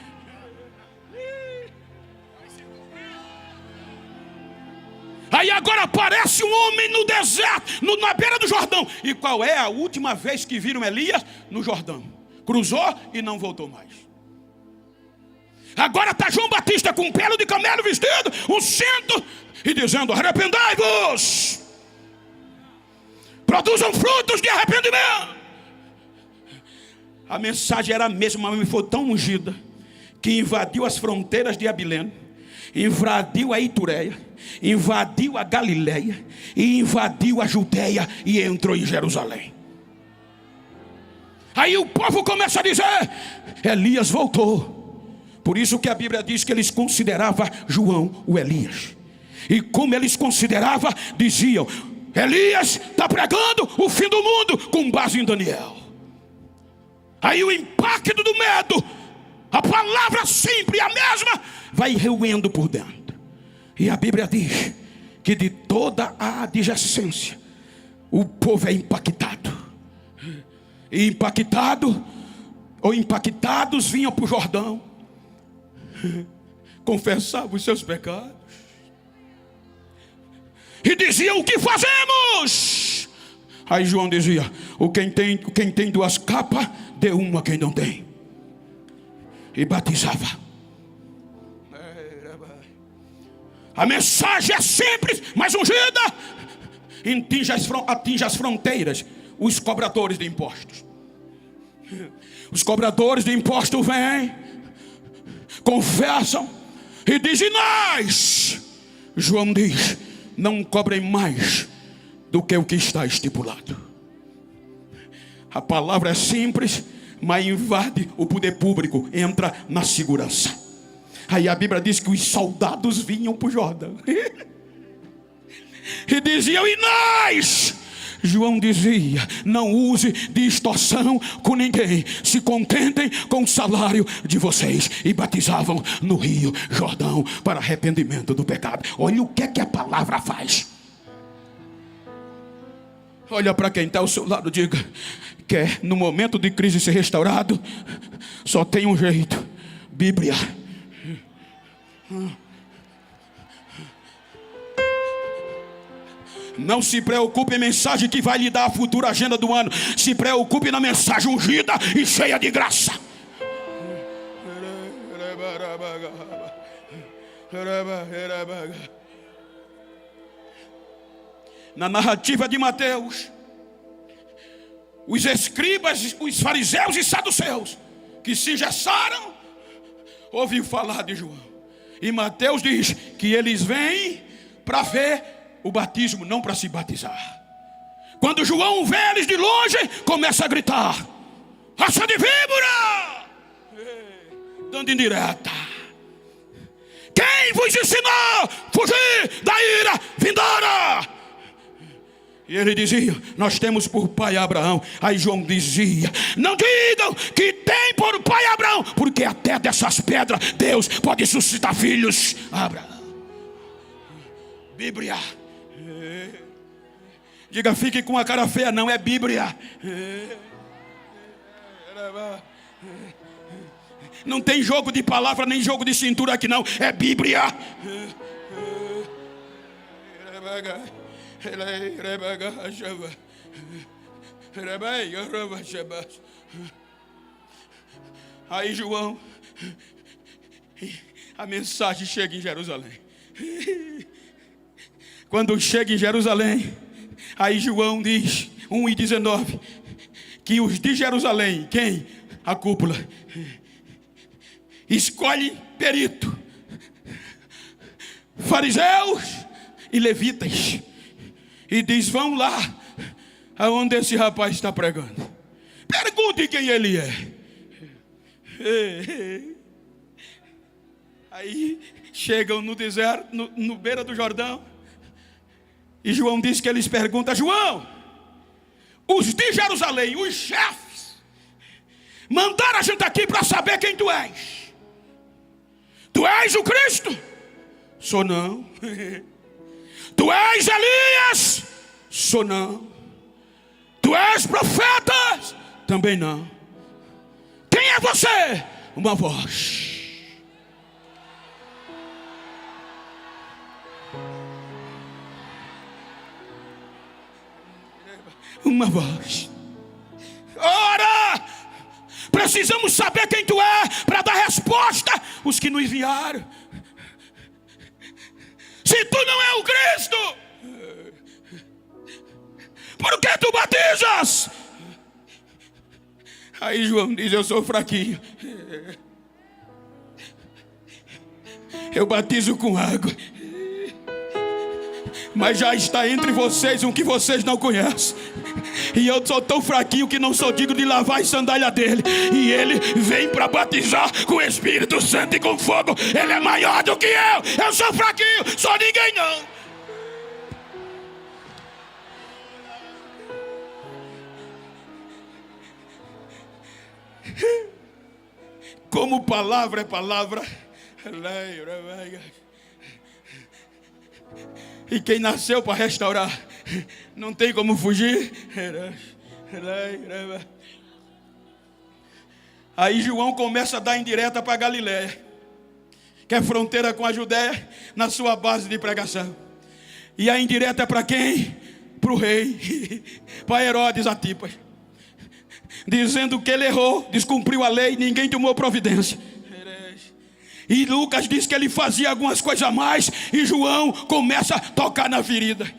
Aí agora aparece um homem no deserto, na beira do Jordão. E qual é a última vez que viram Elias? No Jordão. Cruzou e não voltou mais. Agora está João Batista com um pelo de camelo vestido, um cinto, e dizendo: arrependai-vos, produzam frutos de arrependimento. A mensagem era a mesma, mas foi tão ungida que invadiu as fronteiras de Abilene, invadiu a Itureia, invadiu a Galileia e invadiu a Judeia e entrou em Jerusalém. Aí o povo começa a dizer: Elias voltou. Por isso que a Bíblia diz que eles consideravam João o Elias. E como eles consideravam, diziam: Elias está pregando o fim do mundo, com base em Daniel. Aí o impacto do medo, a palavra simples, a mesma, vai remoendo por dentro. E a Bíblia diz que de toda a adjacência o povo é impactado. E impactado, ou impactados, vinham para o Jordão, confessavam os seus pecados e diziam: o que fazemos? Aí João dizia: quem tem duas capas, dê uma a quem não tem. E batizava. A mensagem é simples, mas ungida. Atinge as fronteiras os cobradores de impostos. Os cobradores de impostos vêm, confessam e dizem: nós. João diz: não cobrem mais do que o que está estipulado. A palavra é simples, mas invade o poder público, entra na segurança. Aí a Bíblia diz que os soldados vinham para o Jordão e diziam: e nós? João dizia: não use de extorsão com ninguém, se contentem com o salário de vocês. E batizavam no Rio Jordão para arrependimento do pecado. Olha o que é que a palavra faz. Olha para quem está ao seu lado, diga: quer no momento de crise ser restaurado, só tem um jeito: Bíblia. Não se preocupe em mensagem que vai lhe dar a futura agenda do ano. Se preocupe na mensagem ungida e cheia de graça. Na narrativa de Mateus, os escribas, os fariseus e saduceus que se engessaram ouviram falar de João. E Mateus diz que eles vêm para ver o batismo, não para se batizar. Quando João vê eles de longe, começa a gritar: raça de víbora! Dando indireta. Quem vos ensinou a fugir da ira vindoura? E ele dizia: nós temos por pai Abraão. Aí João dizia: não digam que tem por pai Abraão, porque até dessas pedras Deus pode suscitar filhos a Abraão. Bíblia. Diga: fique com a cara feia, não é Bíblia. Não tem jogo de palavra nem jogo de cintura aqui não, é Bíblia. Aí João, a mensagem chega em Jerusalém. Quando chega em Jerusalém, aí João diz, 1:19, que os de Jerusalém, quem? A cúpula, escolhe perito, fariseus e levitas. e diz: vão lá aonde esse rapaz está pregando, pergunte quem ele é. Aí chegam no deserto, no beira do Jordão, e João diz que eles perguntam: João, os de Jerusalém, os chefes, mandaram a gente aqui para saber quem tu és. Tu és o Cristo? Sou não. Tu és Elias? Sou não. Tu és profeta? Também não. Quem é você? Uma voz. Uma voz. Ora, precisamos saber quem tu é para dar resposta os que nos enviaram. Se tu não é o Cristo, por que tu batizas? Aí João diz: eu sou fraquinho, eu batizo com água, mas já está entre vocês um que vocês não conhecem, e eu sou tão fraquinho que não sou digno de lavar as sandálias dele, e ele vem para batizar com o Espírito Santo e com fogo. Ele é maior do que eu sou fraquinho, sou ninguém não. Como palavra é palavra, e quem nasceu para restaurar não tem como fugir. Aí João começa a dar indireta para Galiléia, que é fronteira com a Judéia, na sua base de pregação. E a indireta é para quem? Para o rei, para Herodes Antipas, dizendo que ele errou, descumpriu a lei, ninguém tomou providência. E Lucas diz que ele fazia algumas coisas a mais, e João começa a tocar na ferida.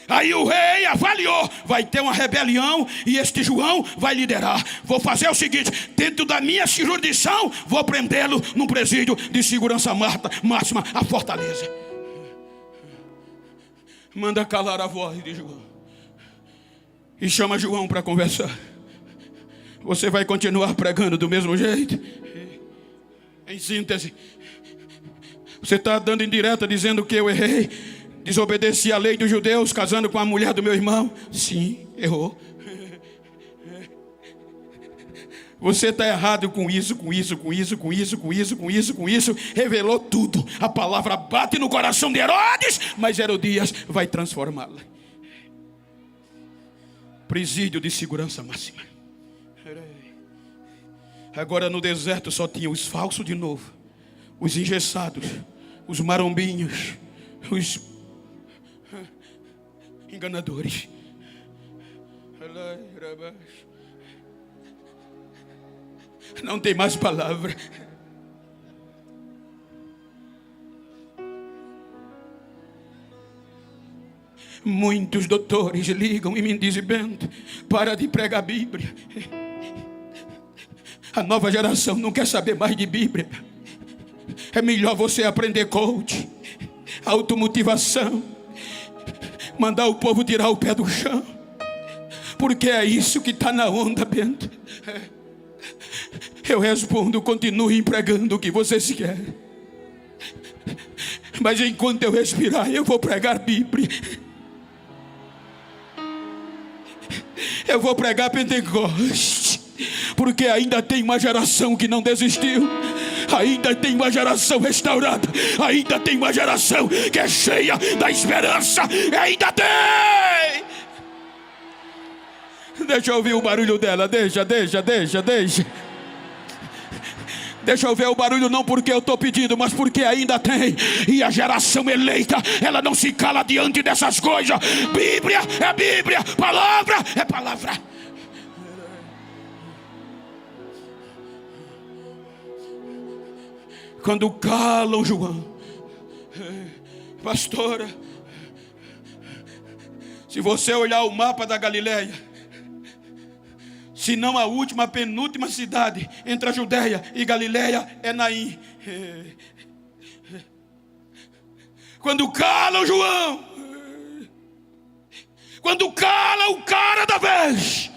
Aí o rei avaliou: vai ter uma rebelião e este João vai liderar. Vou fazer o seguinte: dentro da minha jurisdição, vou prendê-lo num presídio de segurança máxima, a fortaleza. Manda calar a voz de João e chama João para conversar. Você vai continuar pregando do mesmo jeito? Em síntese, você está dando indireta dizendo que eu errei, desobedeci a lei dos judeus casando com a mulher do meu irmão? Sim, errou. Você está errado com isso, revelou tudo. A palavra bate no coração de Herodes, mas Herodias vai transformá-la. Presídio de segurança máxima. Agora no deserto só tinha os falsos de novo, os engessados, os marombinhos, os enganadores. Não tem mais palavra. Muitos doutores ligam e me dizem: Bento, para de pregar a Bíblia. A nova geração não quer saber mais de Bíblia. É melhor você aprender coach, automotivação, mandar o povo tirar o pé do chão, porque é isso que está na onda, Bento. Eu respondo: continue pregando o que vocês querem, mas enquanto eu respirar, eu vou pregar Bíblia. Eu vou pregar Pentecostes, porque ainda tem uma geração que não desistiu, ainda tem uma geração restaurada, ainda tem uma geração que é cheia da esperança, ainda tem. Deixa eu ouvir o barulho dela, deixa. Deixa eu ver o barulho, não porque eu estou pedindo, mas porque ainda tem. E a geração eleita, ela não se cala diante dessas coisas. Bíblia é Bíblia, palavra é palavra. Quando calam João: pastora, se você olhar o mapa da Galileia, se não a última, a penúltima cidade entre a Judéia e Galileia é Naim. Quando calam João, Quando cala o cara da vez,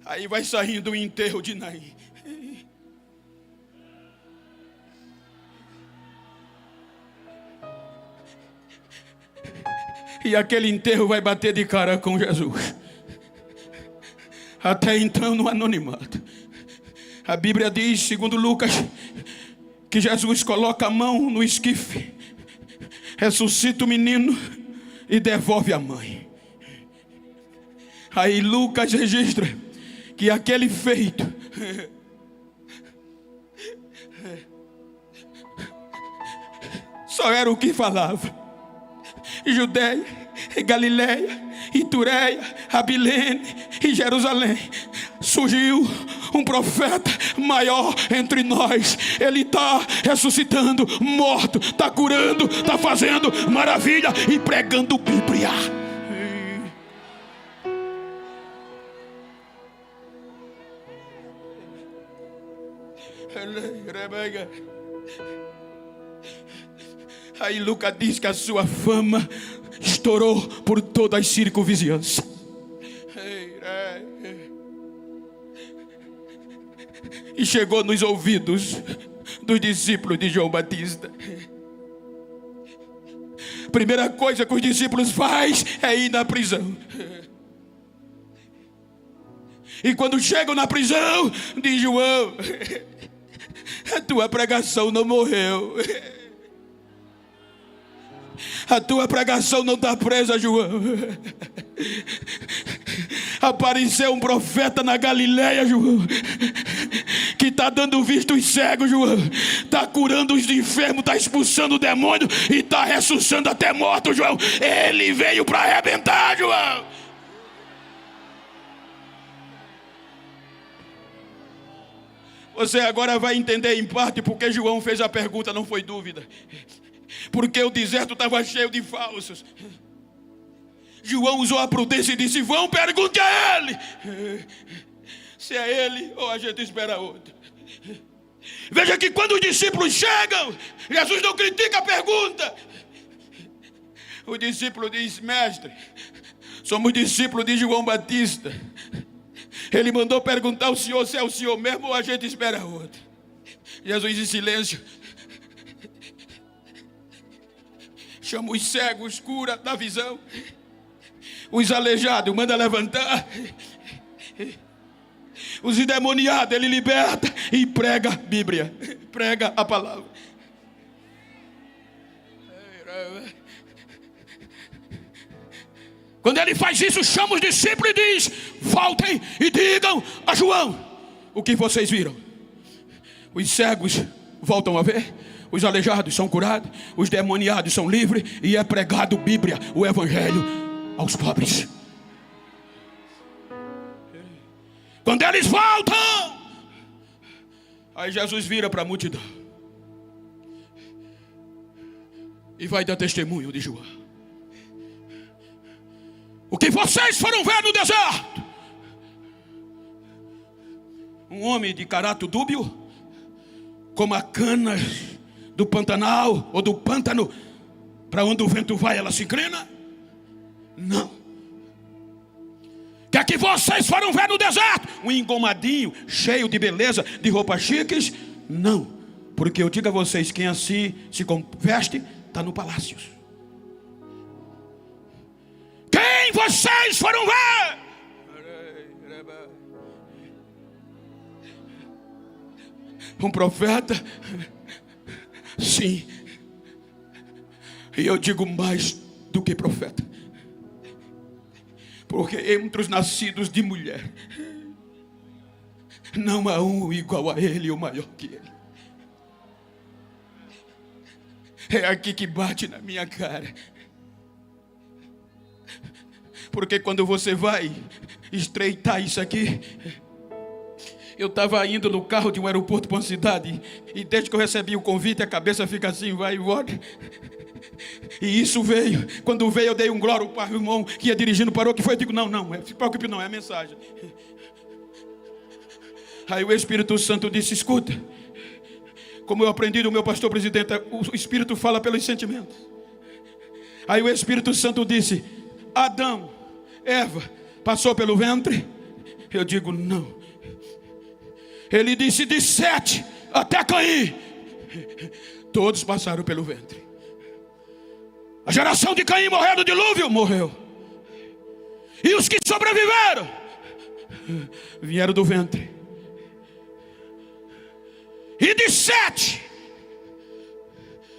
aí vai saindo o enterro de Naim. E aquele enterro vai bater de cara com Jesus. Até então no anonimato. A Bíblia diz, segundo Lucas, que Jesus coloca a mão no esquife, ressuscita o menino e devolve a mãe. Aí Lucas registra que aquele feito só era o que falava. Judeia, e Galileia, e Tureia, Abilene e Jerusalém, surgiu um profeta maior entre nós. Ele está ressuscitando morto, está curando, está fazendo maravilha e pregando Bíblia. Aí Lucas diz que a sua fama estourou por toda a circunvizinhança. E chegou nos ouvidos dos discípulos de João Batista. Primeira coisa que os discípulos fazem é ir na prisão. E quando chegam na prisão, diz João: a tua pregação não morreu. A tua pregação não está presa, João. Apareceu um profeta na Galileia, João, que está dando vista aos cegos, João, está curando os enfermos, está expulsando o demônio e está ressuscitando até morto, João. Ele veio para arrebentar, João. Você agora vai entender em parte porque João fez a pergunta, não foi dúvida. Porque o deserto estava cheio de falsos. João usou a prudência e disse: vão, pergunte a ele se é ele ou a gente espera outro. Veja que quando os discípulos chegam, Jesus não critica a pergunta. O discípulo diz: mestre, somos discípulos de João Batista. Ele mandou perguntar ao Senhor se é o Senhor mesmo ou a gente espera outro. Jesus em silêncio chama os cegos, cura, dá visão. Os aleijados, manda levantar. Os endemoniados, ele liberta e prega a Bíblia. Prega a palavra. Quando ele faz isso, chama os discípulos e diz: voltem e digam a João o que vocês viram. Os cegos voltam a ver, os aleijados são curados, os demoniados são livres e é pregado Bíblia, o Evangelho aos pobres. Quando eles voltam, aí Jesus vira para a multidão e vai dar testemunho de João. O que vocês foram ver no deserto? Um homem de caráter dúbio, como a cana do Pantanal ou do pântano, para onde o vento vai ela se inclina? Não. Que é que vocês foram ver no deserto? Um engomadinho, cheio de beleza, de roupas chiques? Não. Porque eu digo a vocês, quem assim se veste, está no palácio. Quem vocês foram ver? Um profeta? Sim. E eu digo mais do que profeta. Porque entre os nascidos de mulher, não há um igual a ele ou maior que ele. É aqui que bate na minha cara. Porque quando você vai estreitar isso aqui, eu estava indo no carro de um aeroporto para uma cidade, e desde que eu recebi o convite, a cabeça fica assim, vai e volta. E isso veio. Quando veio, eu dei um glória para o irmão que ia dirigindo, parou, que foi? Eu digo, não, se preocupe não, é a mensagem. Aí o Espírito Santo disse: escuta, como eu aprendi do meu pastor presidente, o Espírito fala pelos sentimentos. Aí o Espírito Santo disse: Adão, Eva, passou pelo ventre? Eu digo: não. Ele disse: de Sete até Caim, todos passaram pelo ventre. A geração de Caim morreu no dilúvio? Morreu. E os que sobreviveram vieram do ventre. E de Sete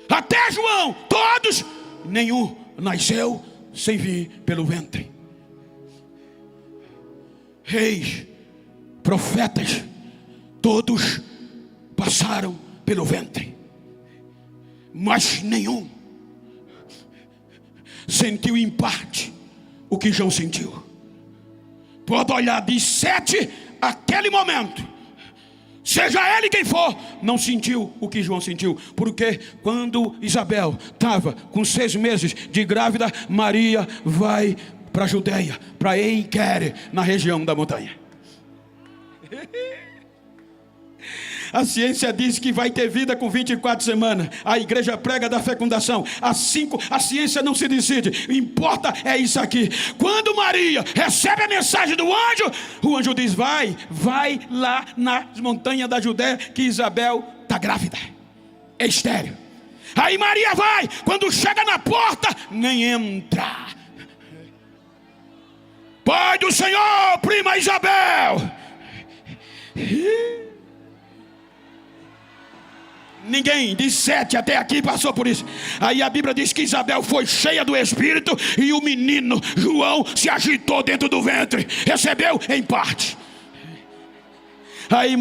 até João, todos, nenhum nasceu sem vir pelo ventre. Reis, profetas, todos passaram pelo ventre, mas nenhum sentiu em parte o que João sentiu. Pode olhar de Sete aquele momento, seja ele quem for, não sentiu o que João sentiu. Porque quando Isabel estava com 6 meses de grávida, Maria vai para a Judeia, para Eiquere, na região da montanha. A ciência diz que vai ter vida com 24 semanas. A igreja prega da fecundação. A ciência não se decide. Importa é isso aqui. Quando Maria recebe a mensagem do anjo, o anjo diz: vai lá nas montanhas da Judéia, que Isabel está grávida, é estéril. Aí Maria vai. Quando chega na porta, nem entra. Pai do Senhor, prima Isabel. Ninguém de Sete até aqui passou por isso. Aí a Bíblia diz que Isabel foi cheia do Espírito, e o menino João se agitou dentro do ventre. Recebeu em parte. Aí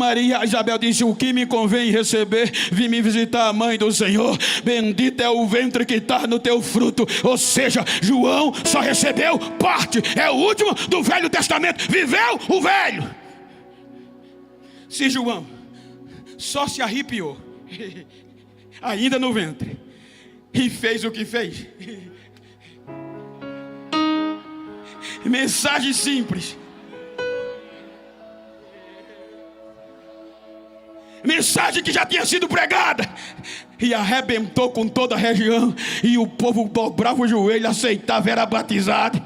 Isabel disse: o que me convém receber? Vim me visitar a mãe do Senhor. Bendito é o ventre que está no teu fruto. Ou seja, João só recebeu parte. É o último do Velho Testamento. Viveu o velho. Se João só se arrepiou ainda no ventre e fez o que fez, mensagem simples, mensagem que já tinha sido pregada e arrebentou com toda a região, e o povo dobrava o joelho, aceitava, era batizado.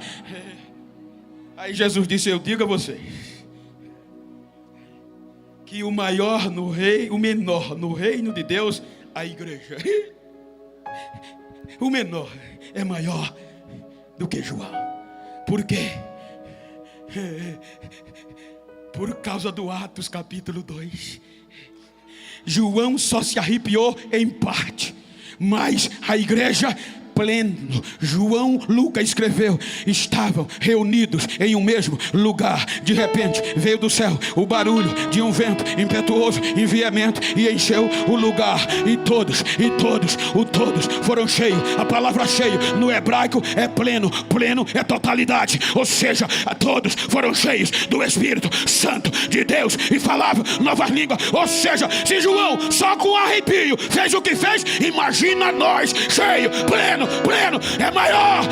Aí Jesus disse: eu digo a vocês que o maior no rei, o menor no reino de Deus, a igreja. O menor é maior do que João. Por quê? Por causa do Atos capítulo 2. João só se arrepiou em parte, mas a igreja pleno. João, Lucas escreveu: estavam reunidos em um mesmo lugar. De repente veio do céu o barulho de um vento impetuoso e veemente, e encheu o lugar. E todos foram cheios. A palavra cheio no hebraico é pleno. Pleno é totalidade. Ou seja, todos foram cheios do Espírito Santo de Deus e falavam novas línguas. Ou seja, se João só com arrepio fez o que fez, imagina nós, cheio, pleno. É maior.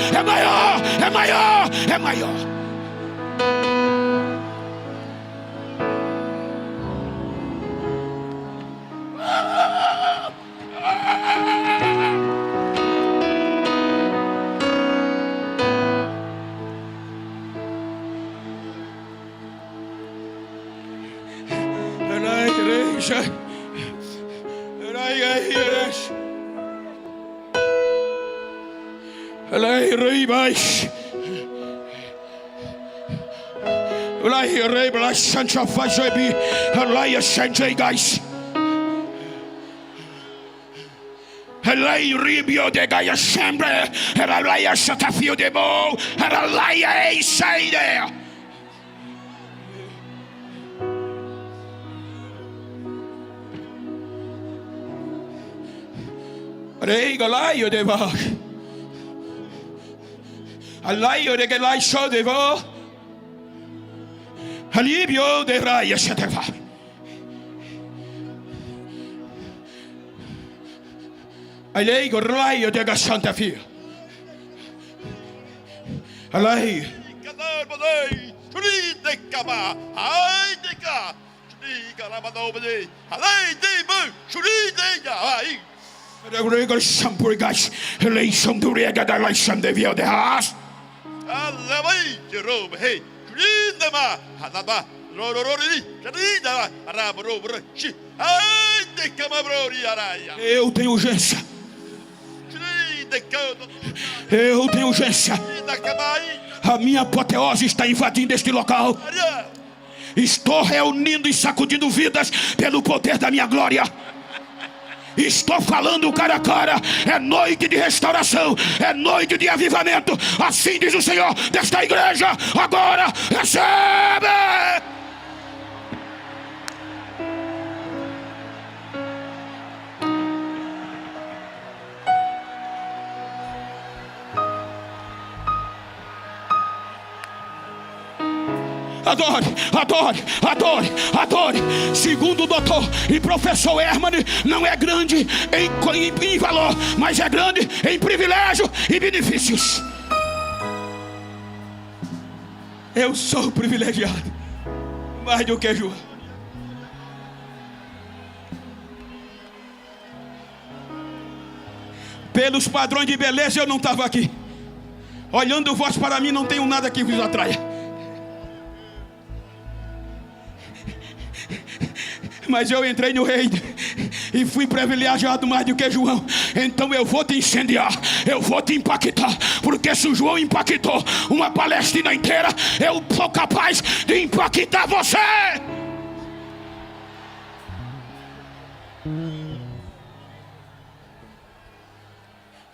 Alivio de raia chateva. Alei gorraio de gastanta fia. Alai. Kadar badai, churi de kaba, ai de ka, churi karabado badai, alai de bu, churi de ya ai. Alabay, Jerome, hey, Grindama, Halaba, Rorori, Jarida, Arabro, Chi, ai, de Camabrori, Araia. Eu tenho urgência. Eu tenho urgência. A minha apoteose está invadindo este local. Estou reunindo e sacudindo vidas pelo poder da minha glória. Estou falando cara a cara. É noite de restauração, é noite de avivamento. Assim diz o Senhor desta igreja. Agora recebe. Adore, adore, adore, adore. Segundo o doutor e professor Herman, não é grande em valor, mas é grande em privilégio e benefícios. Eu sou privilegiado, mais do que João. Pelos padrões de beleza eu não estava aqui. Olhando vós para mim, não tenho nada que vos atraia. Mas eu entrei no reino e fui privilegiado mais do que João. Então eu vou te incendiar, eu vou te impactar. Porque se o João impactou uma Palestina inteira, eu sou capaz de impactar você.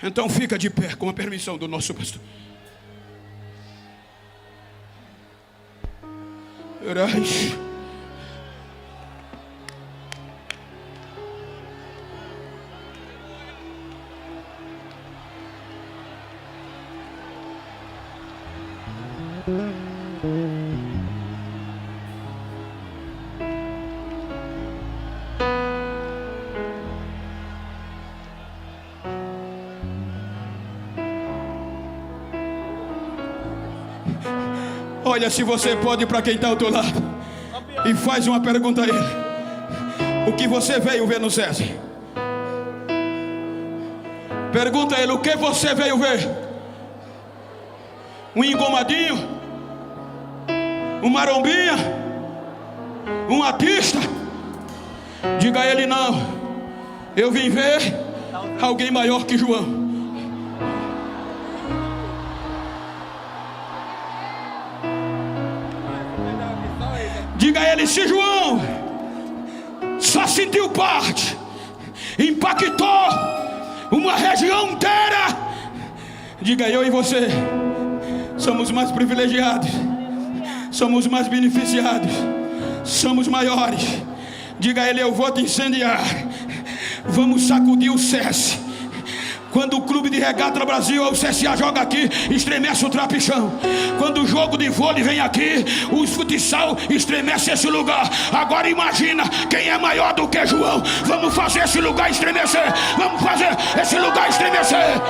Então fica de pé com a permissão do nosso pastor. Orais. Olha, se você pode, para quem está ao teu lado, e faz uma pergunta a ele: o que você veio ver no César? Pergunta a ele: o que você veio ver? Um engomadinho? Um marombinha? Um artista? Diga a ele: não, eu vim ver alguém maior que João. Diga a ele: se João só sentiu parte, impactou uma região inteira, diga: eu e você somos mais privilegiados, somos mais beneficiados, somos maiores. Diga a ele: eu vou te incendiar. Vamos sacudir o SESI. Quando o clube de regata Brasil ou o CSA joga aqui, estremece o trapichão. Quando o jogo de vôlei vem aqui, o futsal estremece esse lugar. Agora imagina quem é maior do que João. Vamos fazer esse lugar estremecer. Vamos fazer esse lugar estremecer.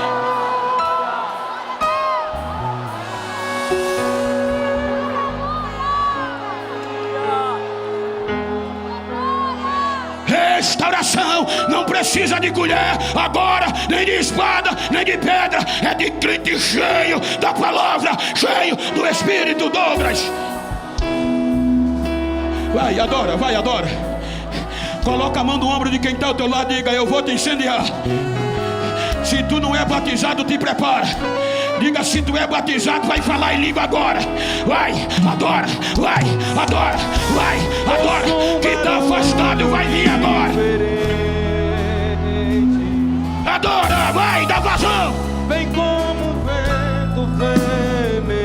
Restauração não precisa de colher agora, nem de espada, nem de pedra. É de crente cheio da palavra, cheio do Espírito. Douglas, vai, adora, vai, adora. Coloca a mão no ombro de quem está ao teu lado e diga: eu vou te incendiar. Se tu não é batizado, te prepara. Diga: se tu é batizado, vai falar em língua agora. Vai, adora, vai, adora, vai, adora. Quem está afastado vai vir agora. Adora, vai, dá vazão. Vem como um vento veemente.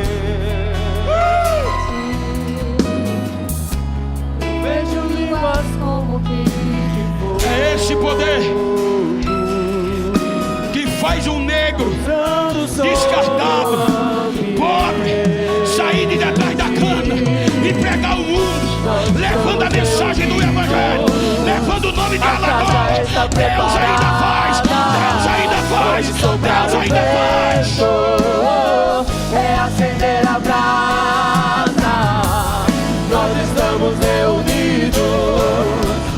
Vejo línguas como que é esse poder que faz um negro descartado, pobre, sair de detrás da cana e pregar o mundo, levando a mensagem do Evangelho, levando o nome da Alagoas. Deus ainda faz, Deus ainda faz, Deus ainda faz. É acender a brasa, nós estamos reunidos.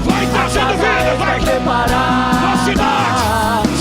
Vai trazendo vida, vai, preparar na cidade,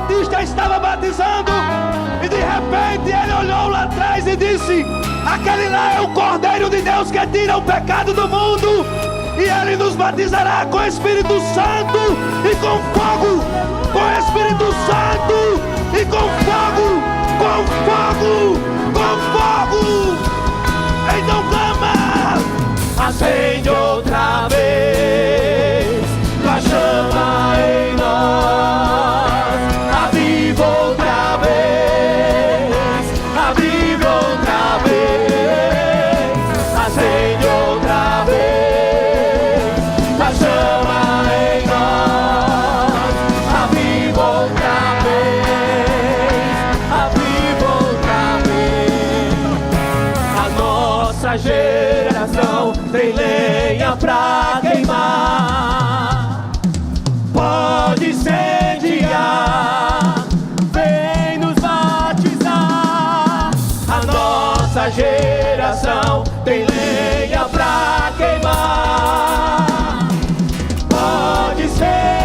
Batista estava batizando e de repente ele olhou lá atrás e disse: aquele lá é o Cordeiro de Deus que tira o pecado do mundo, e ele nos batizará com o Espírito Santo e com fogo, com o Espírito Santo e com fogo, com fogo, com fogo. Então clama, acende outra vez tua chama em nós, aviva outra vez, aviva outra vez, acende outra vez tua chama em nós, aviva outra vez, aviva outra vez. A nossa geração tem lenha pra queimar, pode incendiar, vem nos batizar. A nossa geração tem lenha pra queimar, pode incendiar,